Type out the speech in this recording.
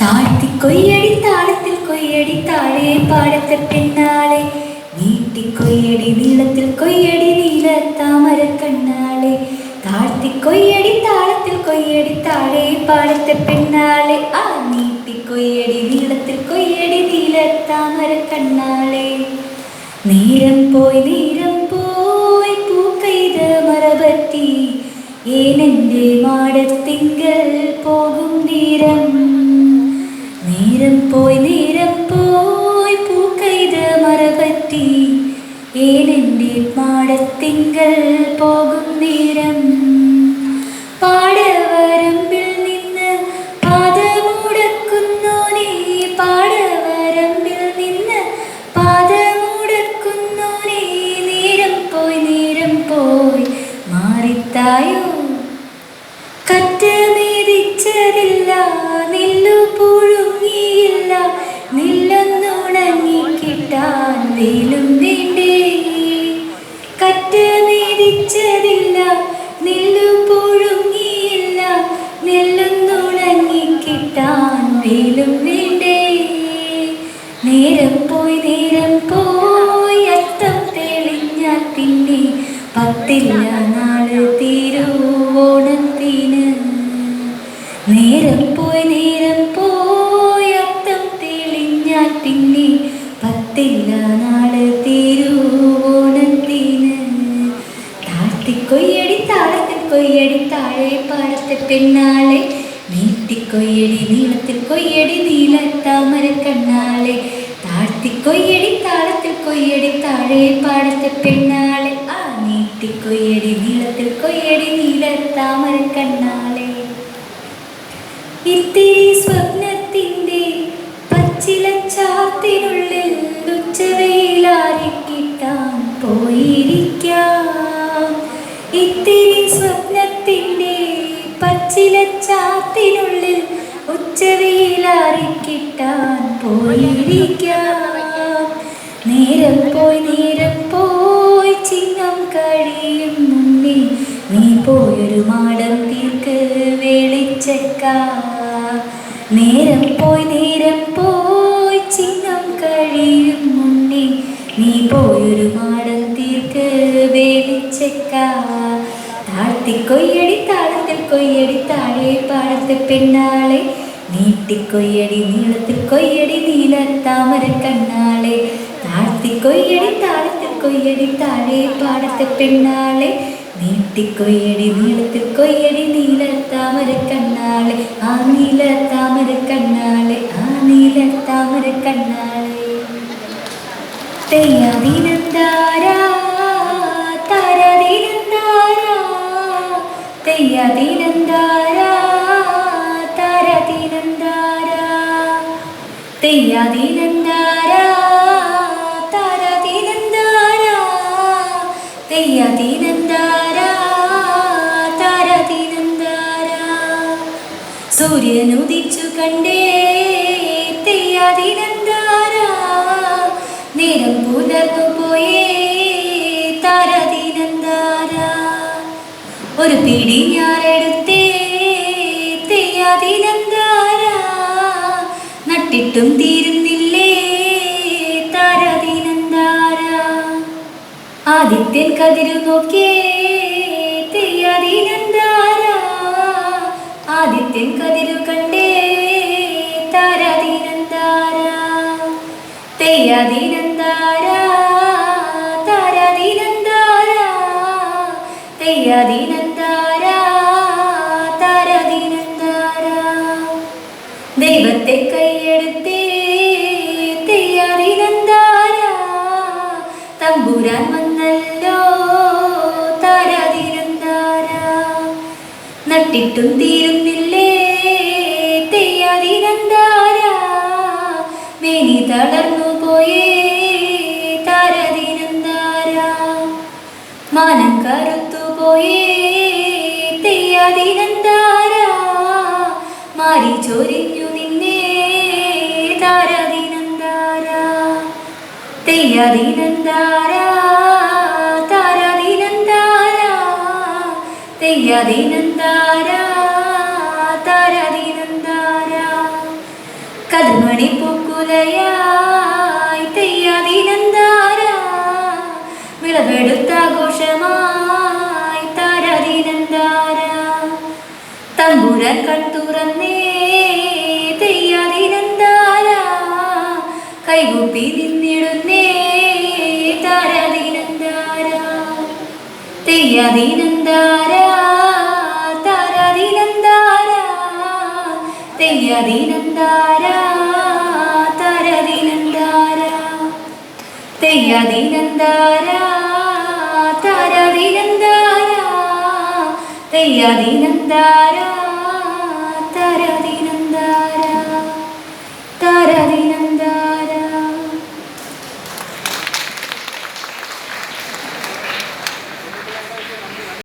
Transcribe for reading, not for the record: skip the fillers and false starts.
താഴ്ത്തി കൊയ്യടി താളത്തിൽ കൊയ്യടി താഴെ പാടത്തെ പിന്നാലെ നീട്ടി കൊയ്യടി നീളത്തിൽ കൊയ്യടി നീല താമര കണ്ണാളെ താഴ്ത്തി കൊയ്യടി താളത്തിൽ കൊയ്യടി താഴെ പാടത്തെ പിന്നാലെ ആ നീട്ടി കൊയ്യടി നീളത്തിൽ കൊയ്യടി നീല താമര കണ്ണാളെ നേരം പോയി പൂക്കൈത മറപറ്റി ഏനെൻ്റെ മാടത്തിങ്കൽ പോകും നേരം നേരം പോയി പൂക്കൈത മറപറ്റി ഏനെൻ്റെ മാടത്തിങ്കൽ പോകും നേരം പാടവരമ്പിൽ നിന്ന് പാദമുടക്കുന്നോനെ പാടവരമ്പിൽ നിന്ന് പാദമുടക്കുന്നോനെ നേരം പോയി മാറിത്തായോ കറ്റ് മേടിച്ചതില്ല നെല്ലു പുഴുങ്ങിയില്ല നെല്ലൊന്നുണങ്ങി കിട്ടാൻ വെയിലും വേണ്ടേ കറ്റ് മേടിച്ചതില്ല നെല്ലു പുഴുങ്ങിയില്ല നെല്ലൊന്നുണങ്ങി കിട്ടാൻ വെയിലും വേണ്ടേ നേരം പോയി അത്തം തെളിഞ്ഞാൽ പിന്നെ പത്തില്ല നാള് തിരുവോണത്തിന് നേരം പോയി അത്തം തെളിഞ്ഞാൽ പിന്നെ പത്തില്ല നാള് തിരുവോണത്തിന് താഴ്ത്തി കൊയ്യടി താളത്തിൽ കൊയ്യടി താഴെ പാടത്തെ പിന്നാലെ നീട്ടി കൊയ്യടി നീളത്തിൽ കൊയ്യടി നീല താമര കണ്ണാളെ താഴ്ത്തി കൊയ്യടി താളത്തിൽ കൊയ്യടി താഴെ പാടത്തെ പിന്നാലെ ആ നീട്ടി കൊയ്യടി നീളത്തിൽ കൊയ്യടി നീല താമര കണ്ണാളെ ഇത്തിരി സ്വപ്നത്തിൻ്റെ പച്ചില ചാത്തിനുള്ളിൽ ഉച്ചവെയിലാരിക്കിട്ടാൻ പോയിരിക്കാം ഇത്തിരി സ്വപ്നത്തിൻ്റെ പച്ചില ചാത്തിനുള്ളിൽ ഉച്ചവെയിലാരിക്കിട്ടാൻ പോയിരിക്കാം നേരം പോയി ചിങ്ങം കഴിയും മുന്നേ നീ പോയൊരു മാടം തീർക്ക് വേളിച്ചക്ക നേരം പോയി ചിങ്ങം കഴിയും മുന്നേ നീ പോയൊരു മാടം തീർക്ക് വേളിച്ചക്ക താഴ്ത്തി കൊയ്യടി താളത്തിൽ കൊയ്യടി താഴെ പാടത്തെ പിന്നാലെ നീട്ടി കൊയ്യടി നീളത്തിൽ കൊയ്യടി നീല താമര കണ്ണാളെ താഴ്ത്തി കൊയ്യടി താളത്തിൽ കൊയ്യടി താഴെ പാടത്തെ പിന്നാലെ നീട്ടി കൊയ്യടി നീളത്തിൽ കൊയ്യടി നീല താമര കണ്ണാളെ ആ നീല താമര കണ്ണാളെ ആ നീല താമര കണ്ണാളെ തെയ്യാദീനന്താരാ താരാദീനന്താരാ തെയ്യാദീനന്താരാ താരാദീനന്താരാ തെയ്യാദീനന്താരാ താരാദീനന്താരാ തെയ്യാദീനന്താരാ താരാദീനന്താരാ സൂര്യനുദിച്ചു കണ്ടേ തെയ്യാദീനന്താരാ നേരം പുലർന്നു പോയേ താരാദീനന്താരാ ഒരു പിടി ഞാറെടുത്തേ തെയ്യാദീനന്താരാ നട്ടിട്ടും തീരുന്നില്ലേ താരാദീനന്താരാ ആദിത്യൻ കതിരു നോക്കിയേ തെയ്യാദീനന്താരാ ആദിത്യൻ കതിരു കണ്ടേ താരാദീനന്താരാ തെയ്യാദീനന്താരാ താരാദീനന്താരാ തെയ്യാദീനന്താരാ താരാദീനന്താരാ ദൈവത്തെ കൈയെടുത്തേ തെയ്യാദീനന്താരാ തമ്പുരാൻ വന്നല്ലോ താരാദീനന്താരാ നട്ടിട്ടും തീരുന്നില്ലേ തെയ്യാദീനന്താരാ മേനി തളർന്നു പോയേ താരാദീനന്താരാ മാനം കറുത്തു പോയേ തെയ്യാദീനന്താരാ മാറി ചൊരിഞ്ഞു നിന്നേ താരാദീനന്താരാ തെയ്യാദീനന്താരാ താരാദീനന്താരാ തെയ്യാദീനന്താര താരാദീനന്താര കതിർമണി പൂക്കുലയായി തെയ്യാദീനന്താര വിളവെടുത്താഘോഷമായി താരാദീനന്താര തമ്പുരാൻ കൺതുറന്നേ തെയ്യാദീനന്താര കൈകൂപ്പി നിന്നിടുന്നേ താരാദീനന്താര തെയ്യാദീനന്താര താരാദീനന്താര തെയ്യാദീനന്താര താരാദീനന്താര തെയ്യാദീനന്താര താരാദീനന്താര തെയ്യാദീനന്താര താരാദീന